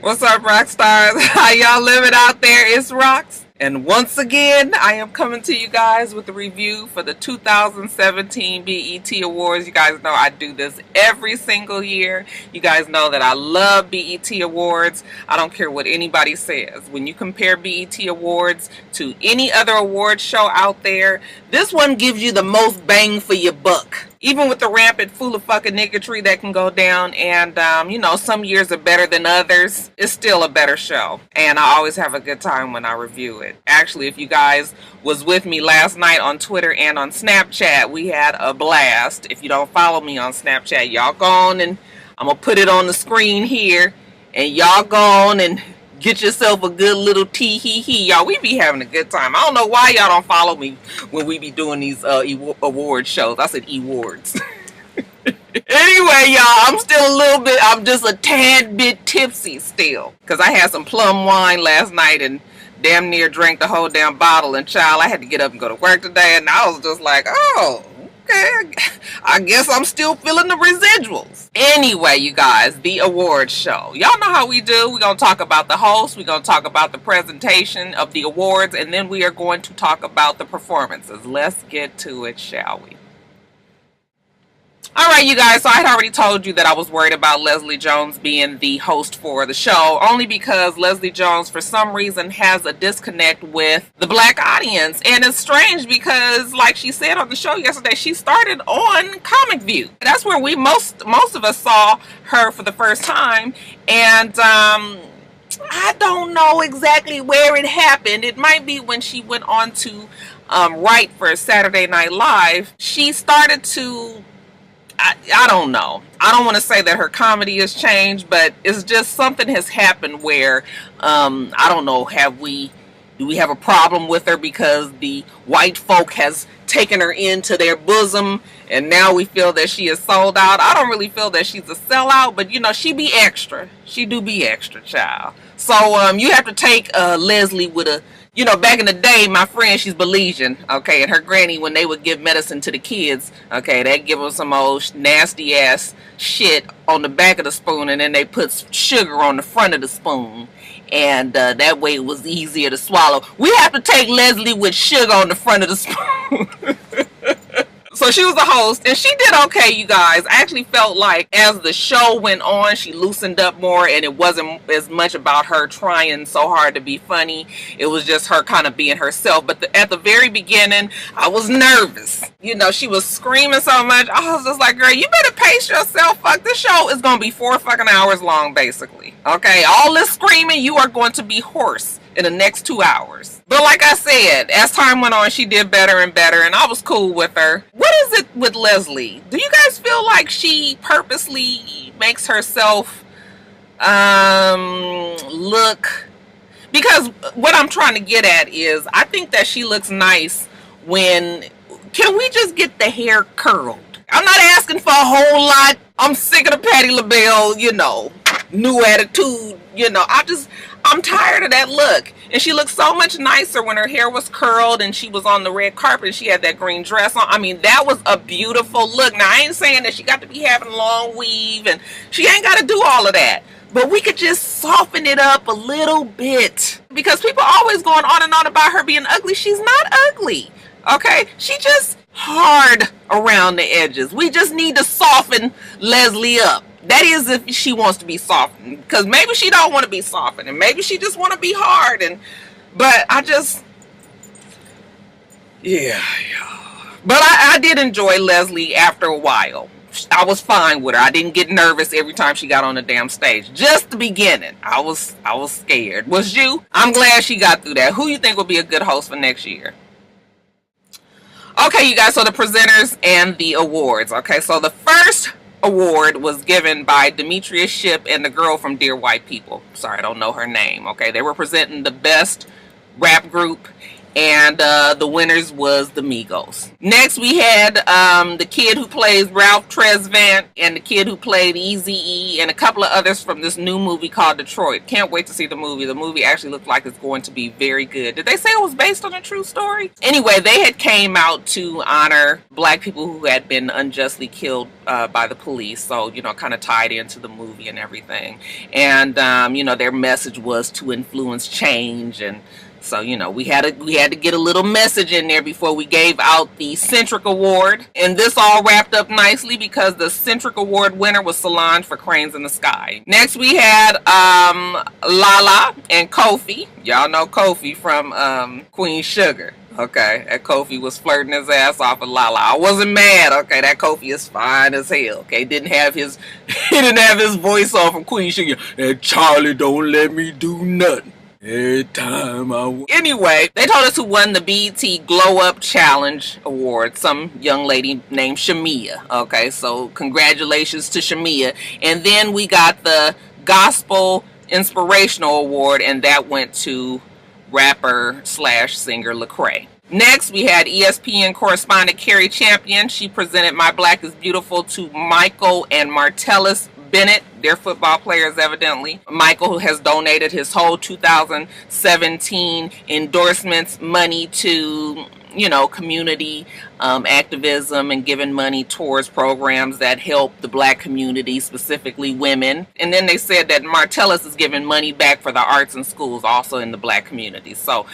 What's up, rock stars? How y'all living out there? It's Rocks. And once again, I am coming to you guys with a review for the 2017 BET Awards. You guys know I do this every single year. You guys know that I love BET Awards. I don't care what anybody says. When you compare BET Awards to any other award show out there, this one gives you the most bang for your buck. Even with the rampant full of fucking niggotry that can go down, and you know, some years are better than others, it's still a better show. And I always have a good time when I review it. Actually, if you guys was with me last night on Twitter and on Snapchat, we had a blast. If you don't follow me on Snapchat, y'all go on, and I'm gonna put it on the screen here, and y'all go on and get yourself a good little tee-hee-hee. Y'all, we be having a good time. I don't know why y'all don't follow me when we be doing these award shows. I said E-wards. Anyway, y'all, I'm just a tad bit tipsy still. Because I had some plum wine last night and damn near drank the whole damn bottle. And child, I had to get up and go to work today. And I was just like, oh, okay, I guess I'm still feeling the residuals. Anyway, you guys, the award show. Y'all know how we do. We're going to talk about the host. We're going to talk about the presentation of the awards. And then we are going to talk about the performances. Let's get to it, shall we? Alright, you guys, so I had already told you that I was worried about Leslie Jones being the host for the show, only because Leslie Jones, for some reason, has a disconnect with the black audience. And it's strange because, like she said on the show yesterday, she started on Comic View. That's where we most of us saw her for the first time. And I don't know exactly where it happened. It might be when she went on to write for Saturday Night Live. She started to... I don't know. I don't want to say that her comedy has changed, but it's just something has happened where, I don't know, do we have a problem with her because the white folk has taken her into their bosom and now we feel that she is sold out? I don't really feel that she's a sellout, but you know, she be extra. She do be extra, child. So, you have to take, Leslie with a, you know, back in the day, my friend, she's Belizean, okay, and her granny, when they would give medicine to the kids, okay, they'd give them some old nasty-ass shit on the back of the spoon, and then they put sugar on the front of the spoon, and that way it was easier to swallow. We have to take Leslie with sugar on the front of the spoon. So she was the host, and she did okay, you guys. I actually felt like as the show went on, she loosened up more, and it wasn't as much about her trying so hard to be funny. It was just her kind of being herself. But at the very beginning, I was nervous. You know, she was screaming so much. I was just like, girl, you better pace yourself. Fuck, this show is going to be 4 fucking hours long, basically. Okay, all this screaming, you are going to be hoarse in the next 2 hours. But like I said, as time went on, she did better and better, and I was cool with her. What is it with Leslie? Do you guys feel like she purposely makes herself look... Because what I'm trying to get at is, I think that she looks nice when... Can we just get the hair curled? I'm not asking for a whole lot. I'm sick of the Patti LaBelle, you know, new attitude, you know. I'm tired of that look. And she looked so much nicer when her hair was curled and she was on the red carpet and she had that green dress on. I mean, that was a beautiful look. Now, I ain't saying that she got to be having long weave and she ain't got to do all of that. But we could just soften it up a little bit. Because people always going on and on about her being ugly. She's not ugly. Okay? She just hard around the edges. We just need to soften Leslie up. That is if she wants to be softened. Because maybe she don't want to be softened. And maybe she just want to be hard. But I just... Yeah. But I did enjoy Leslie after a while. I was fine with her. I didn't get nervous every time she got on the damn stage. Just the beginning. I was scared. Was you? I'm glad she got through that. Who you think will be a good host for next year? Okay, you guys, so the presenters and the awards. Okay, so the first award was given by Demetrius Shipp and the girl from Dear White People. Sorry, I don't know her name. Okay, they were presenting the best rap group, and the winners was the Migos. Next, we had the kid who plays Ralph Tresvant and the kid who played Eazy-E and a couple of others from this new movie called Detroit. Can't wait to see the movie. The movie actually looks like it's going to be very good. Did they say it was based on a true story? Anyway, they had came out to honor black people who had been unjustly killed by the police, so kind of tied into the movie and everything. And their message was to influence change, and so we had to get a little message in there before we gave out the Centric Award. And this all wrapped up nicely because the Centric Award winner was Solange for Cranes in the Sky. Next we had Lala and Kofi. Y'all know Kofi from Queen Sugar. Okay, that Kofi was flirting his ass off with Lala. I wasn't mad. Okay, that Kofi is fine as hell. Okay, didn't have his voice on from Queen Sugar. And Charlie don't let me do nothing. Every time Anyway, they told us who won the BET Glow Up Challenge Award. Some young lady named Shamia. Okay, so congratulations to Shamia. And then we got the Gospel Inspirational Award, and that went to rapper/singer Lecrae. Next, we had ESPN correspondent Carrie Champion. She presented My Black is Beautiful to Michael and Martellus Bennett. They're football players, evidently. Michael has donated his whole 2017 endorsements money to, community activism and giving money towards programs that help the black community, specifically women. And then they said that Martellus is giving money back for the arts and schools also in the black community. So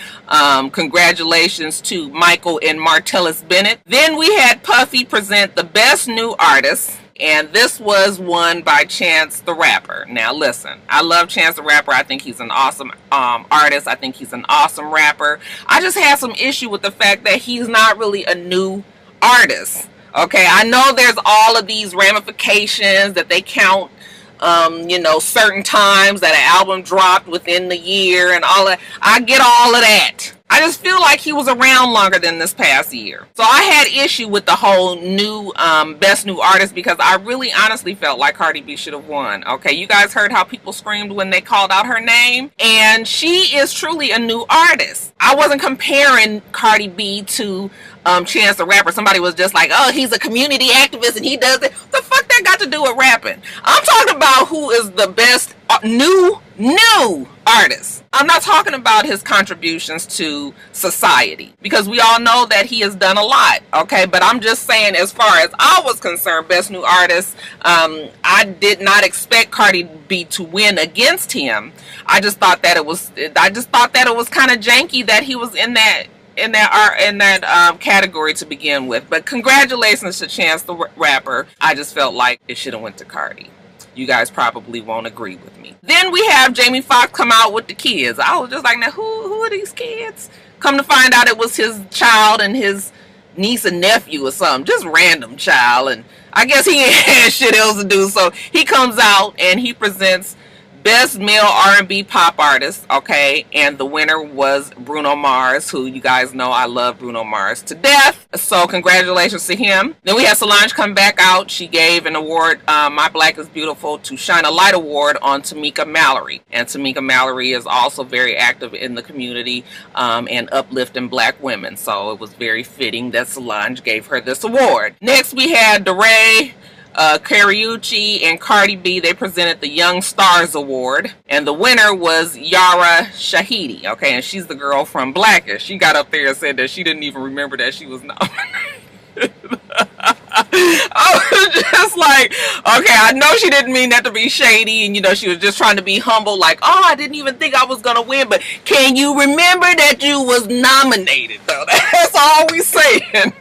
congratulations to Michael and Martellus Bennett. Then we had Puffy present the Best New Artist, and this was won by Chance the Rapper. Now listen, I love Chance the Rapper. I think he's an awesome artist. I think he's an awesome rapper. I just had some issue with the fact that he's not really a new artist. Okay, I know there's all of these ramifications that they count, certain times that an album dropped within the year and all that. I get all of that. I just feel like he was around longer than this past year. So I had issue with the whole new Best New Artist because I really honestly felt like Cardi B should have won. Okay, you guys heard how people screamed when they called out her name? And she is truly a new artist. I wasn't comparing Cardi B to Chance the Rapper. Somebody was just like, oh, he's a community activist and he does it. What the fuck that got to do with rapping? I'm talking about who is the best new artist. I'm not talking about his contributions to society because we all know that he has done a lot. Okay, but I'm just saying, as far as I was concerned, Best New Artist, I did not expect Cardi B to win against him. I just thought that it was kind of janky that he was in that category to begin with. But congratulations to Chance the Rapper. I just felt like it should have went to Cardi. You guys probably won't agree with me. Then we have Jamie Foxx come out with the kids. I was just like, now who are these kids? Come to find out it was his child and his niece and nephew or something. Just random child. And I guess he ain't had shit else to do. So he comes out and he presents Best Male R&B Pop Artist, okay, and the winner was Bruno Mars, who you guys know I love Bruno Mars to death, so congratulations to him. Then we had Solange come back out. She gave an award, My Black is Beautiful to Shine a Light Award on Tamika Mallory, and Tamika Mallory is also very active in the community and uplifting black women, so it was very fitting that Solange gave her this award. Next we had DeRay, Kariuchi and Cardi B. They presented the Young Stars Award, and the winner was Yara Shahidi. Okay, and she's the girl from Blackish. She got up there and said that she didn't even remember that she was nominated. I was just like, okay, I know she didn't mean that to be shady, and she was just trying to be humble, like, oh, I didn't even think I was gonna win, but can you remember that you was nominated, though? That's all we saying.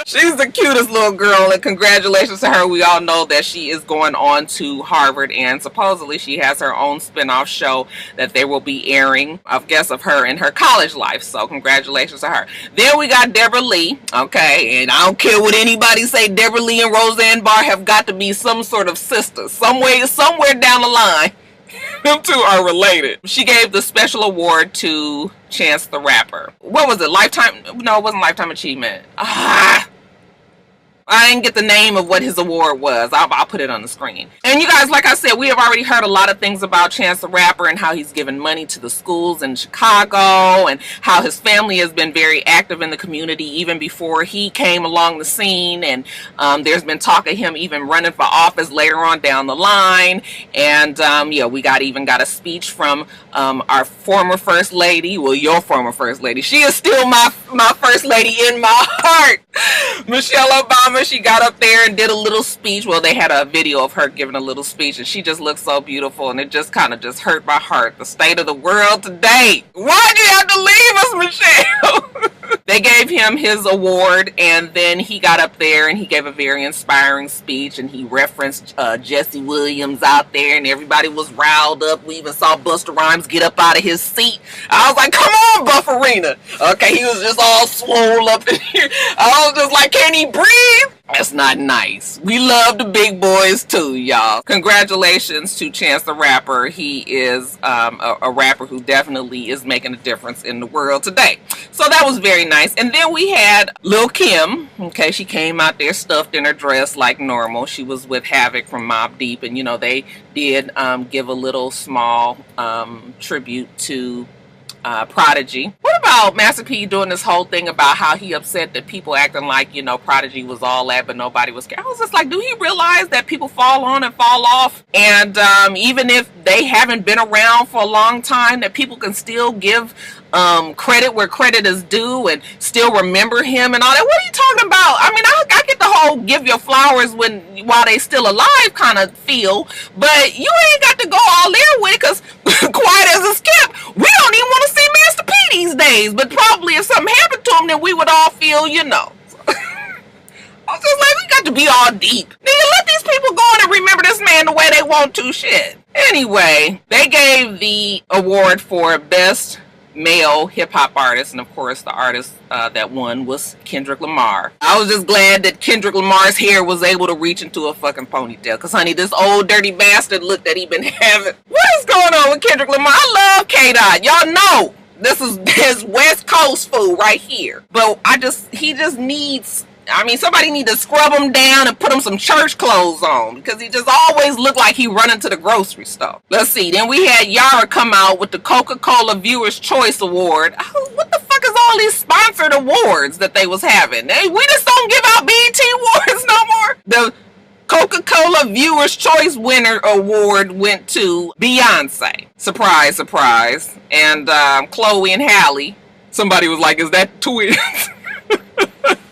She's the cutest little girl, and congratulations to her. We all know that she is going on to Harvard, and supposedly she has her own spin-off show that they will be airing, I guess, of her in her college life, so congratulations to her. Then we got Deborah Lee, okay, and I don't care what anybody say, Deborah Lee and Roseanne Barr have got to be some sort of sisters. Somewhere down the line, them two are related. She gave the special award to Chance the Rapper. What was it? Lifetime? No, it wasn't Lifetime Achievement. I didn't get the name of what his award was. I'll put it on the screen. And you guys, like I said, we have already heard a lot of things about Chance the Rapper and how he's given money to the schools in Chicago and how his family has been very active in the community even before he came along the scene. And there's been talk of him even running for office later on down the line. And yeah, we even got a speech from our former first lady. Well, your former first lady. She is still my first lady in my heart. Michelle Obama, she got up there and did a little speech. Well, they had a video of her giving a little speech, and she just looked so beautiful, and it just kind of just hurt my heart. The state of the world today. Why'd you have to leave us, Michelle? They gave him his award, and then he got up there and he gave a very inspiring speech, and he referenced Jesse Williams out there, and everybody was riled up. We even saw Busta Rhymes get up out of his seat. I was like, come on, Bufferina. Okay, he was just all swole up in here. I was just like, can he breathe? That's not nice. We love the big boys too, y'all. Congratulations to Chance the Rapper. He is a rapper who definitely is making a difference in the world today. So that was very nice. And then we had Lil' Kim. Okay, she came out there stuffed in her dress like normal. She was with Havoc from Mobb Deep, and you know, they did give a little small tribute to Prodigy. What about Master P doing this whole thing about how he upset that people acting like, you know, Prodigy was all that but nobody was scared? I was just like, do he realize that people fall on and fall off, and even if they haven't been around for a long time, that people can still give credit where credit is due and still remember him and all that? What are you talking about? I mean, I get the whole give your flowers while they still alive kind of feel, but you ain't got to go all there with it, because quiet as a skip, we don't even want to see Master P these days. But probably if something happened to him, then we would all feel, you know. I was just like, we got to be all deep. Nigga, let these people go on and remember this man the way they want to. Shit. Anyway, they gave the award for Best Male Hip-Hop Artist, and of course the artist that won was Kendrick Lamar. I was just glad that Kendrick Lamar's hair was able to reach into a fucking ponytail, because honey, this old dirty bastard look that he been having. What is going on with Kendrick Lamar? I love K-Dot. Y'all know this is his West Coast food right here, but he just needs, I mean, somebody need to scrub him down and put him some church clothes on, because he just always looked like he running to the grocery store. Let's see. Then we had Yara come out with the Coca-Cola Viewer's Choice Award. What the fuck is all these sponsored awards that they was having? We just don't give out BET awards no more. The Coca-Cola Viewer's Choice Winner Award went to Beyonce. Surprise, surprise. And Chloe and Halle. Somebody was like, is that twins?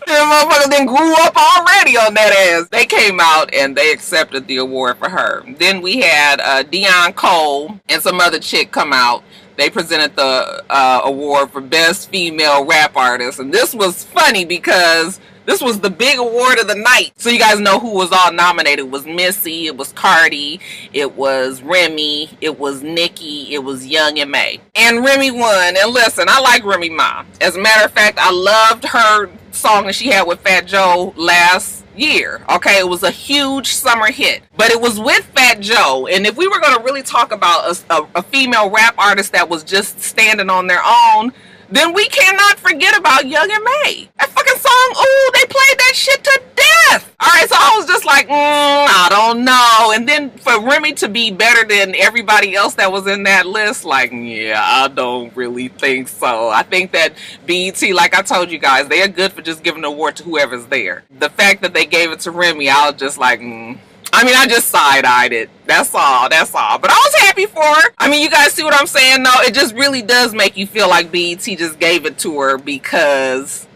Them motherfuckers then grew up already on that ass. They came out and they accepted the award for her. Then we had Dion Cole and some other chick come out. They presented the award for Best Female Rap Artist. And this was funny because this was the big award of the night. So you guys know who was all nominated. It was Missy, it was Cardi, it was Remy, it was Nicki, it was Young M.A. And Remy won. And listen, I like Remy Ma. As a matter of fact, I loved her song that she had with Fat Joe last year. Okay, it was a huge summer hit, but it was with Fat Joe. And if we were going to really talk about a female rap artist that was just standing on their own, then we cannot forget about Young M.A. That fucking song, ooh, they played that shit to death. Alright, so I was just like, I don't know. And then for Remy to be better than everybody else that was in that list, like, yeah, I don't really think so. I think that BET, like I told you guys, they are good for just giving the award to whoever's there. The fact that they gave it to Remy, I was just like, I mean, I just side-eyed it. That's all. But I was happy for her. I mean, you guys see what I'm saying? No, it just really does make you feel like BET just gave it to her because,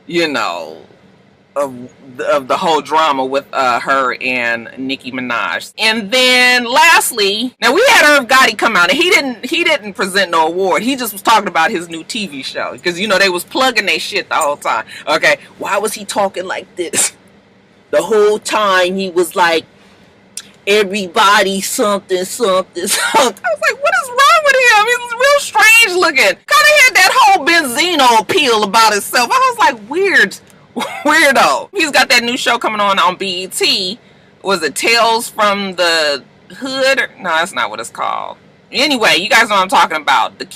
you know, of the whole drama with her and Nicki Minaj. And then lastly, now we had Irv Gotti come out, and he didn't present no award. He just was talking about his new TV show because, you know, they was plugging their shit the whole time. Okay, why was he talking like this? The whole time he was like, everybody something, something, something. I was like, what is wrong with him? He was real strange looking. Kind of had that whole Benzino appeal about himself. I was like, weirdo. He's got that new show coming on BET. Was it Tales from the Hood? No, that's not what it's called. Anyway, you guys know what I'm talking about. The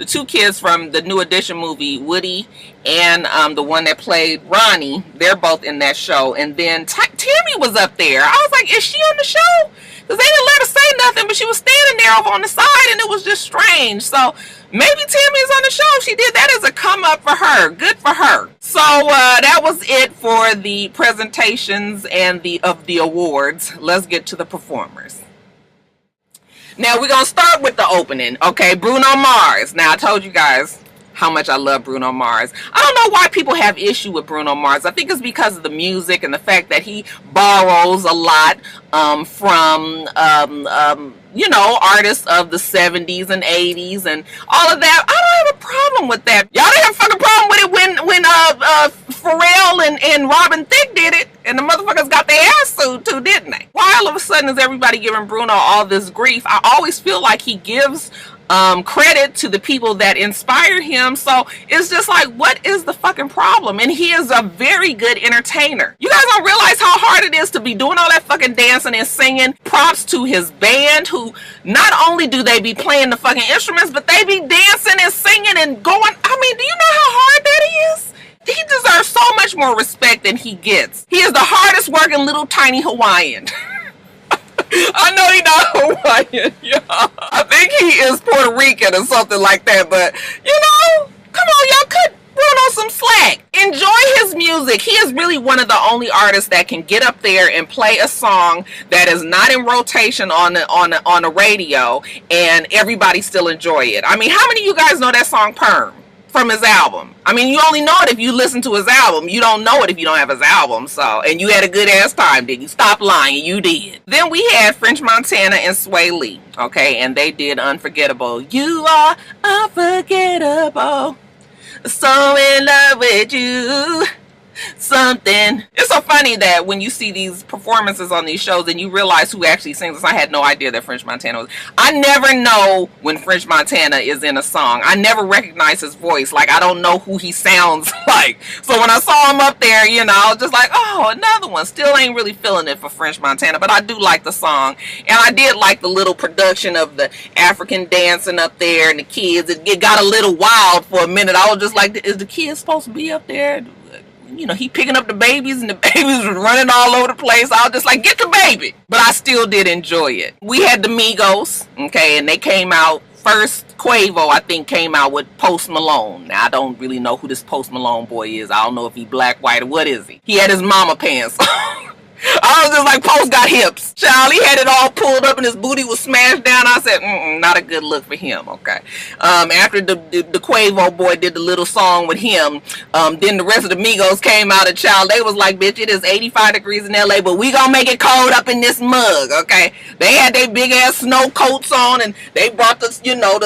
two kids from the New Edition movie, Woody and the one that played Ronnie, they're both in that show. And then Tammy was up there. I was like, is she on the show? Because they didn't let her say nothing, but she was standing there over on the side, and it was just strange. So maybe Tammy is on the show. She did that as a come up for her. Good for her. So that was it for the presentations and the awards. Let's get to the performers. Now we're going to start with the opening, okay? Bruno Mars. Now I told you guys how much I love Bruno Mars. I don't know why people have issue with Bruno Mars. I think it's because of the music and the fact that he borrows a lot from you know, artists of the 70s and 80s and all of that. I don't have a problem with that. Y'all didn't have a fucking problem with it when Pharrell and Robin Thicke did it, and the motherfuckers got their ass sued too, didn't they? Why all of a sudden is everybody giving Bruno all this grief? I always feel like he gives credit to the people that inspired him. So it's just like, what is the fucking problem? And he is a very good entertainer. You guys don't realize how hard it is to be doing all that fucking dancing and singing. Props to his band, who not only do they be playing the fucking instruments, but they be dancing and singing and going. I mean, do you know how hard that is? He deserves so much more respect than he gets. He is the hardest working little tiny Hawaiian. I know he's not Hawaiian, y'all. I think he is Puerto Rican or something like that, but, you know, come on, y'all, cut Bruno some slack. Enjoy his music. He is really one of the only artists that can get up there and play a song that is not in rotation on the radio, and everybody still enjoy it. I mean, how many of you guys know that song Perm from his album? I mean, you only know it if you listen to his album. You don't know it if you don't have his album. So, and you had a good ass time, did you? Stop lying, you did. Then we had French Montana and Sway Lee, okay, and they did Unforgettable. You are unforgettable, so in love with you. Something. It's so funny that when you see these performances on these shows and you realize who actually sings. I had no idea that French Montana was. I never know when French Montana is in a song. I never recognize his voice. Like, I don't know who he sounds like. So when I saw him up there, you know, I was just like, oh, another one. Still ain't really feeling it for French Montana, but I do like the song. And I did like the little production of the African dancing up there and the kids. It got a little wild for a minute. I was just like, is the kids supposed to be up there? You know, he picking up the babies and the babies was running all over the place. I was just like, get the baby. But I still did enjoy it. We had the Migos, okay, and they came out first. Quavo, I think, came out with Post Malone. Now, I don't really know who this Post Malone boy is. I don't know if he black, white, or what is he. He had his mama pants I was just like, Post got hips. Child, he had it all pulled up and his booty was smashed down. I said, not a good look for him, okay. After the Quavo boy did the little song with him, then the rest of the Migos came out, and child, they was like, bitch, it is 85 degrees in LA, but we gonna make it cold up in this mug, okay. They had their big ass snow coats on, and they brought the, you know,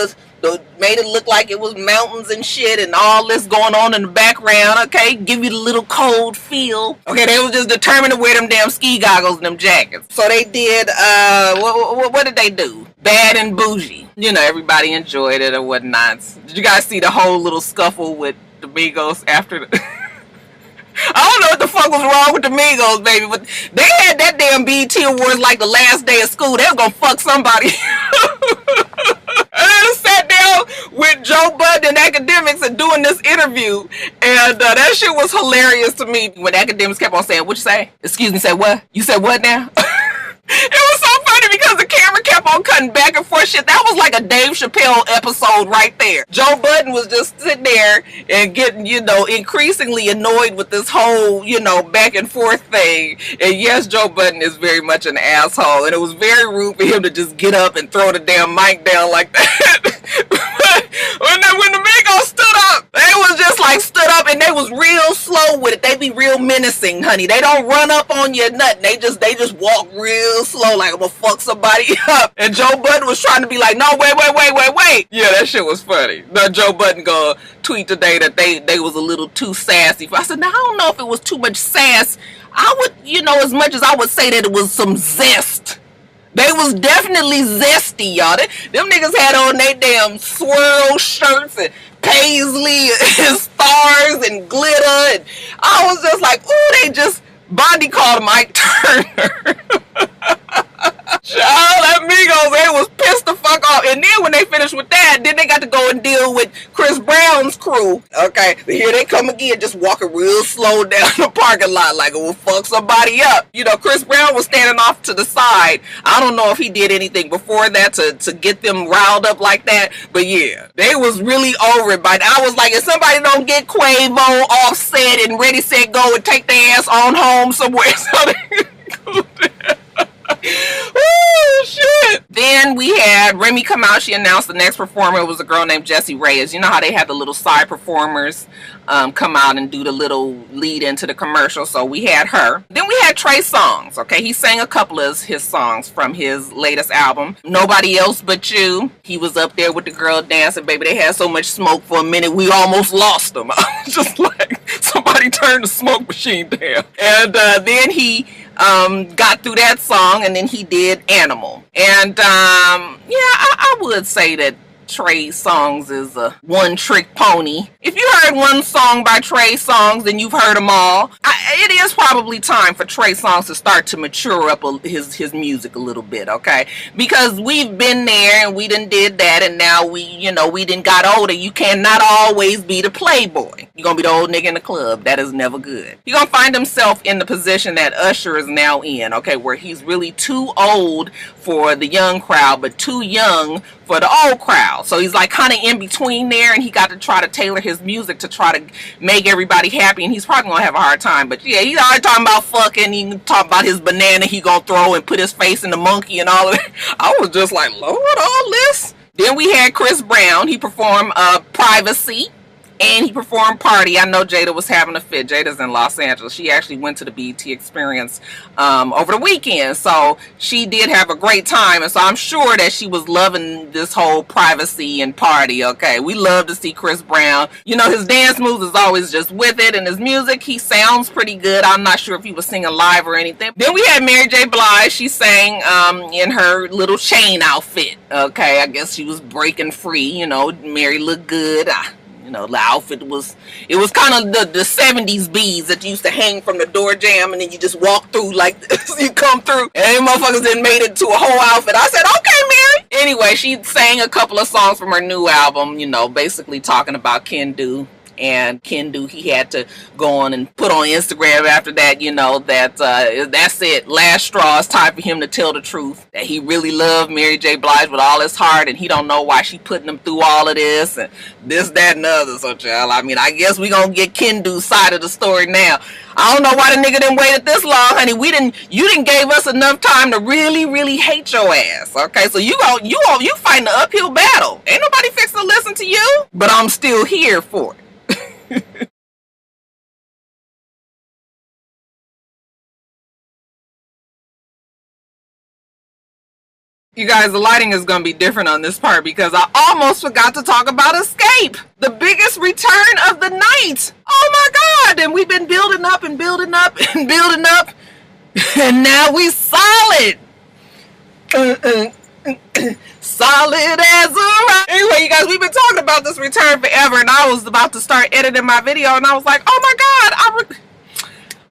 made it look like it was mountains and shit and all this going on in the background, okay? Give you the little cold feel. Okay, they was just determined to wear them damn ski goggles and them jackets. So they did, what did they do? Bad and Bougie. You know, everybody enjoyed it or whatnot. Did you guys see the whole little scuffle with the Migos after the... I don't know what the fuck was wrong with the Migos, baby, but they had that damn BET Awards like the last day of school. They was gonna fuck somebody. I sat down with Joe Budden and Academics and doing this interview, and that shit was hilarious to me when Academics kept on saying, what you say? Excuse me, say what? You said what now? It was so funny because the camera kept on cutting back and forth shit. That was like a Dave Chappelle episode right there. Joe Budden was just sitting there and getting, you know, increasingly annoyed with this whole, you know, back and forth thing. And yes, Joe Budden is very much an asshole. And it was very rude for him to just get up and throw the damn mic down like that. when the Migos stood up, they was just like stood up and they was real slow with it. They be real menacing, honey. They don't run up on you or nothing. They just walk real slow like I'm gonna fuck somebody up. And Joe Budden was trying to be like, no, wait. Yeah, that shit was funny. Now Joe Budden gonna tweet today that they was a little too sassy. I said, now I don't know if it was too much sass. I would, you know, as much as I would say that it was some zest. They was definitely zesty, y'all. Them niggas had on their damn swirl shirts and paisley and stars and glitter. And I was just like, ooh, they just... Bondi called him Ike Turner. Child, that Migos, they was pissed the fuck off. And then they got to go and deal with Chris Brown's crew. Okay, here they come again, just walking real slow down the parking lot like, we'll fuck somebody up. You know, Chris Brown was standing off to the side. I don't know if he did anything before that to get them riled up like that, but yeah, they was really over it. But I was like, if somebody don't get Quavo, Offset, and Ready, Set, Go and take their ass on home somewhere, so they go there. Oh shit. Then we had Remy come out. She announced the next performer was a girl named Jessie Reyes. You know how they had the little side performers come out and do the little lead into the commercial, so we had her. Then we had Trey Songz. Okay, he sang a couple of his songs from his latest album, Nobody Else But You. He was up there with the girl dancing. Baby, they had so much smoke for a minute we almost lost them. I was just like, somebody turned the smoke machine down. And then he got through that song, and then he did Animal. And yeah, I would say that Trey Songz is a one-trick pony. If you heard one song by Trey Songz, then you've heard them all. It is probably time for Trey Songz to start to mature up his music a little bit, okay? Because we've been there and we done did that, and now we done got older. You cannot always be the playboy. You're gonna be the old nigga in the club. That is never good. You're gonna find himself in the position that Usher is now in, okay, where he's really too old for the young crowd, but too young for the old crowd. So he's like kind of in between there, and he got to try to tailor his music to try to make everybody happy, and he's probably gonna have a hard time. But yeah, he's already talking about fucking. He can talk about his banana he gonna throw and put his face in the monkey and all of that. I was just like, Lord, all this. Then we had Chris Brown. He performed Privacy. And he performed Party. I know Jada was having a fit. Jada's in Los Angeles. She actually went to the BET Experience over the weekend. So she did have a great time. And so I'm sure that she was loving this whole Privacy and Party. Okay, we love to see Chris Brown. You know, his dance moves is always just with it. And his music, he sounds pretty good. I'm not sure if he was singing live or anything. Then we had Mary J. Blige. She sang in her little chain outfit. Okay, I guess she was breaking free. You know, Mary looked good. You know, the outfit was kind of the 70s beads that used to hang from the door jamb, and then you just walk through like this. You come through, and motherfuckers then made it to a whole outfit. I said, okay, Mary. Anyway, she sang a couple of songs from her new album, you know, basically talking about Can Do. And Kendu, he had to go on and put on Instagram after that, you know, that that's it. Last straw. It's time for him to tell the truth. That he really loved Mary J. Blige with all his heart, and he don't know why she putting him through all of this and this, that, and the other. So, child, I mean, I guess we gonna get Kendu's side of the story now. I don't know why the nigga didn't waited this long, honey. You didn't gave us enough time to really, really hate your ass. Okay, so you fighting the uphill battle. Ain't nobody fixing to listen to you, but I'm still here for it. You guys, the lighting is going to be different on this part because I almost forgot to talk about Escape, the biggest return of the night. Oh my God. And we've been building up and building up and building up, and now we solid. Solid as a rock. Anyway, you guys, we've been talking about this return forever, and I was about to start editing my video, and I was like, oh my God,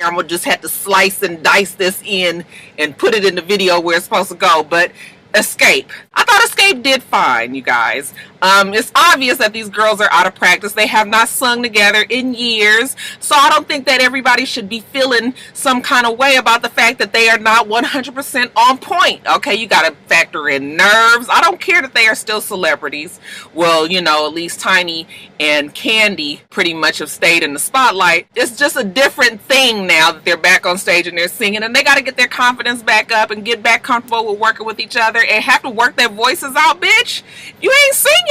I'm gonna just have to slice and dice this in and put it in the video where it's supposed to go. But Escape, I thought Escape did fine, you guys. It's obvious that these girls are out of practice. They have not sung together in years, so I don't think that everybody should be feeling some kind of way about the fact that they are not 100% on point. Okay, you gotta factor in nerves. I don't care that they are still celebrities. Well, you know, at least Tiny and Candy pretty much have stayed in the spotlight. It's just a different thing now that they're back on stage and they're singing, and they gotta get their confidence back up and get back comfortable with working with each other and have to work their voices out, bitch. You ain't singing.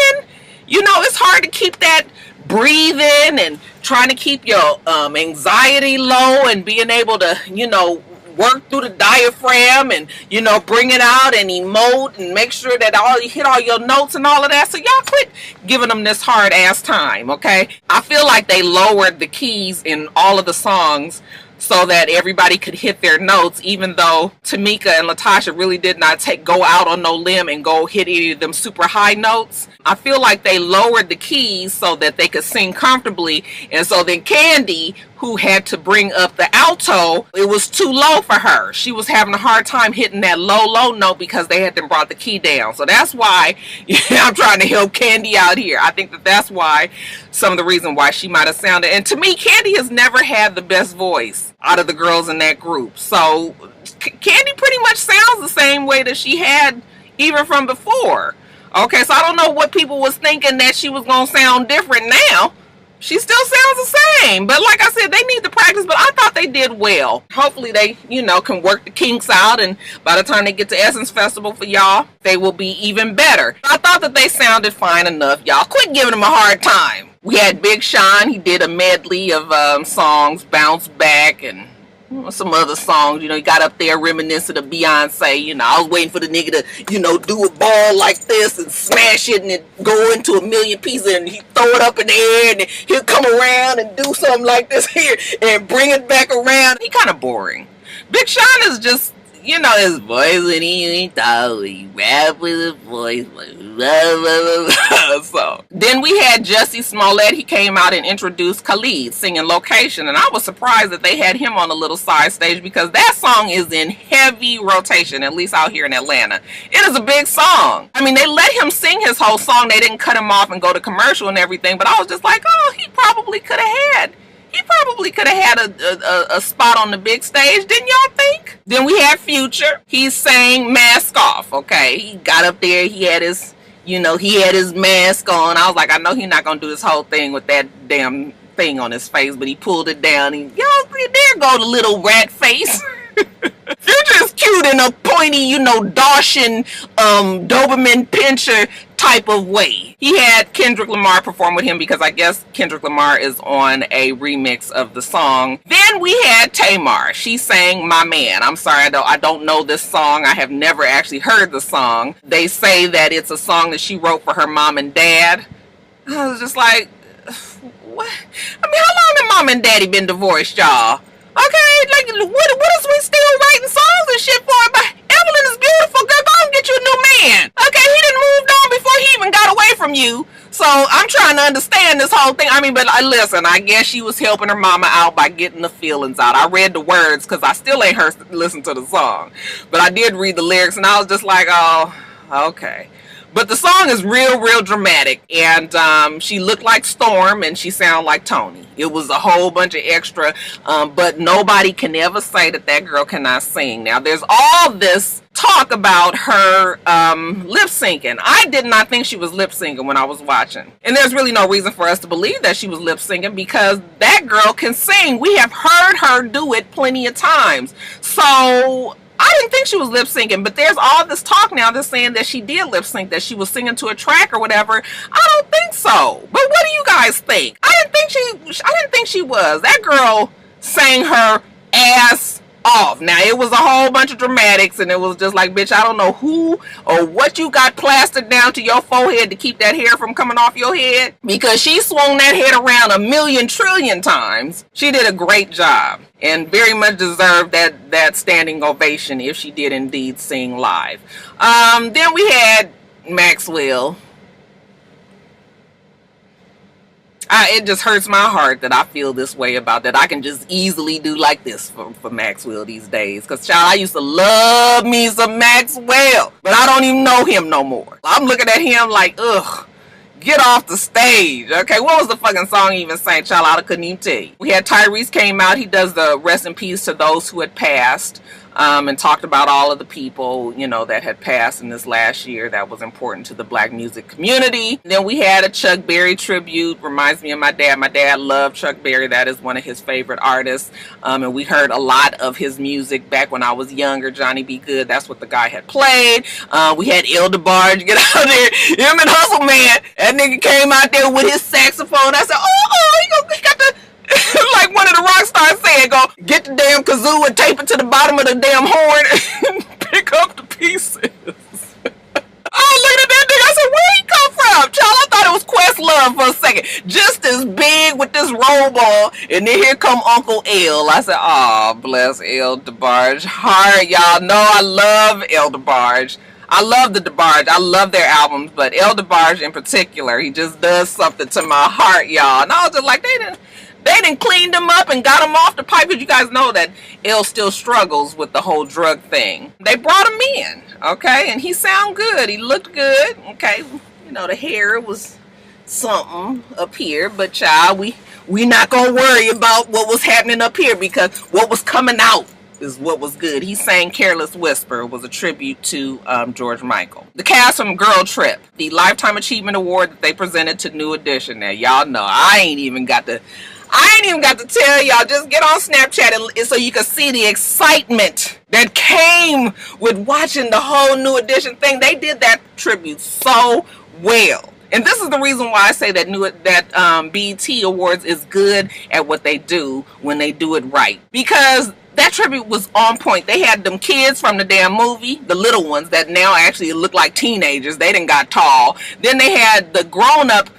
You know, it's hard to keep that breathing and trying to keep your anxiety low and being able to, you know, work through the diaphragm and, you know, bring it out and emote and make sure that you hit all your notes and all of that. So y'all quit giving them this hard ass time, okay? I feel like they lowered the keys in all of the songs so that everybody could hit their notes, even though Tamika and Latasha really did not go out on no limb and go hit any of them super high notes. I feel like they lowered the keys so that they could sing comfortably, and so then Candy, who had to bring up the alto. It was too low for her. She was having a hard time hitting that low note because they had brought the key down. So that's why I'm trying to help Candy out here. I think that's why, some of the reason why she might have sounded. And to me, Candy has never had the best voice out of the girls in that group. So Candy pretty much sounds the same way that she had even from before. Okay, so I don't know what people was thinking, that she was going to sound different now. She still sounds the same. But like I said, they need to practice. But I thought they did well. Hopefully they, can work the kinks out. And by the time they get to Essence Festival for y'all, they will be even better. I thought that they sounded fine enough, y'all. Quit giving them a hard time. We had Big Sean. He did a medley of songs, Bounce Back, and some other songs. He got up there reminiscent of Beyonce. I was waiting for the nigga to, do a ball like this and smash it and it go into a million pieces, and he throw it up in the air and he'll come around and do something like this here and bring it back around. He kind of boring. Big Sean is just, his voice when he thought he rap with his voice. So then we had Jussie Smollett. He came out and introduced Khalid singing Location, and I was surprised that they had him on a little side stage because that song is in heavy rotation, at least out here in Atlanta. It is a big song. I mean, they let him sing his whole song. They didn't cut him off and go to commercial and everything, but I was just like, oh, he probably could have had a spot on the big stage, didn't y'all think? Then we had Future. He sang Mask Off, okay? He got up there, he had his mask on. I was like, I know he's not gonna do this whole thing with that damn thing on his face, but he pulled it down. There go the little rat face. Future is cute in a pointy, Dawson, Doberman Pinscher type of way. He had Kendrick Lamar perform with him because I guess Kendrick Lamar is on a remix of the song. Then we had Tamar. She sang My Man. I'm sorry, I don't know this song. I have never actually heard the song. They say that it's a song that she wrote for her mom and dad. I was just like, what? I mean, how long have mom and daddy been divorced, y'all? Okay, like, what is we still writing songs and shit for? But Evelyn is beautiful, girl, go and get you a new man. Okay, he didn't move on before he even got away from you. So I'm trying to understand this whole thing. I mean, but listen, I guess she was helping her mama out by getting the feelings out. I read the words because I still ain't heard listen to the song. But I did read the lyrics and I was just like, oh, okay. But the song is real dramatic, and she looked like Storm and she sounded like Tony. It was a whole bunch of extra, but nobody can ever say that girl cannot sing. Now, there's all this talk about her lip syncing. I did not think she was lip syncing when I was watching. And there's really no reason for us to believe that she was lip syncing because that girl can sing. We have heard her do it plenty of times. So I didn't think she was lip syncing, but there's all this talk now that's saying that she did lip sync, that she was singing to a track or whatever. I don't think so. But what do you guys think? I didn't think she was. That girl sang her ass off. Now, it was a whole bunch of dramatics, and it was just like, bitch, I don't know who or what you got plastered down to your forehead to keep that hair from coming off your head, because she swung that head around a million trillion times. She did a great job and very much deserved that standing ovation if she did indeed sing live. Then we had Maxwell. It just hurts my heart that I feel this way about that. I can just easily do like this for Maxwell these days. Because, child, I used to love me some Maxwell. But I don't even know him no more. I'm looking at him like, ugh, get off the stage. Okay, what was the fucking song he even sang, child? I couldn't even tell you. We had Tyrese came out. He does the rest in peace to those who had passed. And talked about all of the people, that had passed in this last year that was important to the black music community. Then we had a Chuck Berry tribute. Reminds me of my dad. My dad loved Chuck Berry. That is one of his favorite artists. And we heard a lot of his music back when I was younger. Johnny B. Good, that's what the guy had played. We had El DeBarge get out there. Him and Hustle Man. That nigga came out there with his saxophone. I said, he got the... like one of the rock stars said, go get the damn kazoo and tape it to the bottom of the damn horn and pick up the pieces. I was looking at that nigga, I said, where he come from? Child, I thought it was Questlove for a second. Just as big with this robe on, and then here come Uncle L. I said, oh, bless El DeBarge. Hard, y'all know I love El DeBarge. I love the DeBarge. I love their albums, but El DeBarge in particular, he just does something to my heart, y'all. And I was just like, They done cleaned him up and got him off the pipe. Because you guys know that Elle still struggles with the whole drug thing. They brought him in, okay? And he sounded good. He looked good, okay? You know, the hair was something up here. But, child, we not going to worry about what was happening up here because what was coming out is what was good. He sang Careless Whisper, was a tribute to George Michael. The cast from Girl Trip, the Lifetime Achievement Award that they presented to New Edition. Now, y'all know I ain't even got to tell y'all. Just get on Snapchat and so you can see the excitement that came with watching the whole New Edition thing. They did that tribute so well. And this is the reason why I say that BET Awards is good at what they do when they do it right. Because that tribute was on point. They had them kids from the damn movie, the little ones that now actually look like teenagers. They done got tall. Then they had the grown-up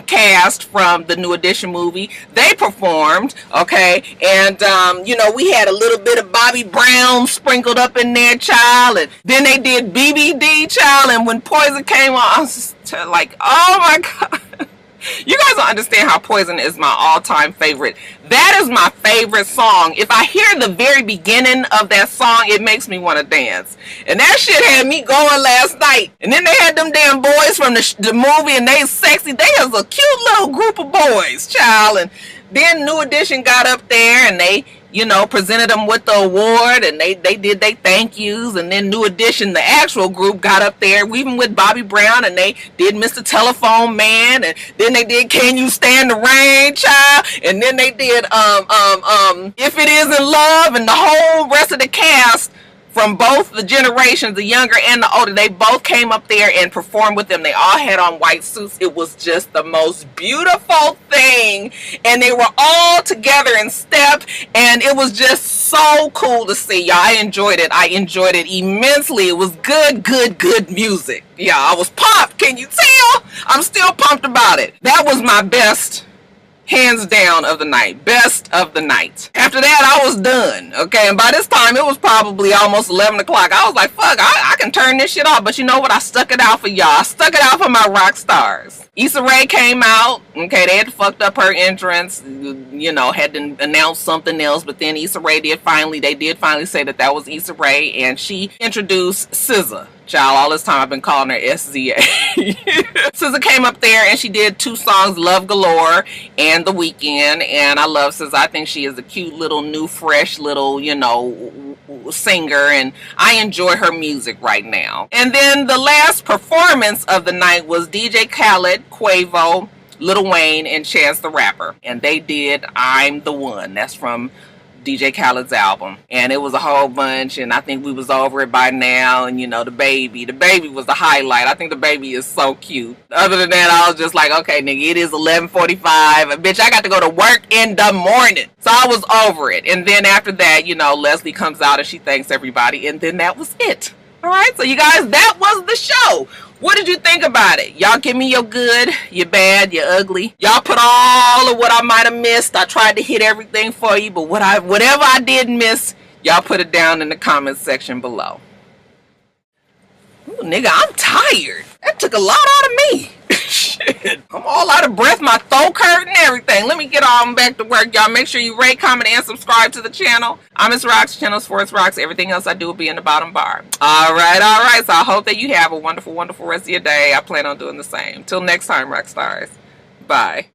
cast from the New Edition movie. They performed, okay, and you know, we had a little bit of Bobby Brown sprinkled up in there, child, and then they did BBD, child, and when Poison came on, I was just like, oh my God. You guys don't understand how Poison is my all-time favorite. That is my favorite song. If I hear the very beginning of that song, it makes me want to dance. And that shit had me going last night. And then they had them damn boys from the movie, and they sexy. They was a cute little group of boys, child. And then New Edition got up there, and they, you know, presented them with the award, and they did their thank yous. And then New Edition, the actual group, got up there, even with Bobby Brown, and they did Mr. Telephone Man, and then they did Can You Stand the Rain, child, and then they did If It Isn't Love, and the whole rest of the cast from both the generations, the younger and the older, they both came up there and performed with them. They all had on white suits. It was just the most beautiful thing. And they were all together in step. And it was just so cool to see, y'all. I enjoyed it. I enjoyed it immensely. It was good music. Yeah, I was pumped. Can you tell? I'm still pumped about it. That was my best, hands down, of the night. Best of the night. After that, I was done. Okay, and by this time, it was probably almost 11 o'clock. I was like, fuck, I can turn this shit off. But you know what? I stuck it out for y'all. I stuck it out for my rock stars. Issa Rae came out. Okay, they had fucked up her entrance. You know, had to announce something else. But then Issa Rae did finally say that was Issa Rae. And she introduced SZA. Child, all this time I've been calling her SZA. SZA came up there and she did 2 songs, Love Galore and The Weekend. And I love SZA. I think she is a cute little new, fresh little, you know, singer. And I enjoy her music right now. And then the last performance of the night was DJ Khaled, Quavo, Lil Wayne, and Chance the Rapper. And they did I'm the One. That's from DJ Khaled's album, and it was a whole bunch, and I think we was over it by now. And you know, the baby was the highlight. I think the baby is so cute. Other than that, I was just like, okay, nigga, it is 11:45, bitch, I got to go to work in the morning. So I was over it. And then after that, you know, Leslie comes out and she thanks everybody, and then that was it. All right, so you guys, that was the show. What did you think about it? Y'all give me your good, your bad, your ugly. Y'all put all of what I might have missed. I tried to hit everything for you, but whatever I did miss, y'all put it down in the comments section below. Ooh, nigga, I'm tired. That took a lot out of me. Shit. I'm all out of breath. My throat hurt and everything. Let me get on back to work, y'all. Make sure you rate, comment, and subscribe to the channel. I'm itsrox, channel's for itsrox. Everything else I do will be in the bottom bar. All right. So I hope that you have a wonderful, wonderful rest of your day. I plan on doing the same. Till next time, rock stars. Bye.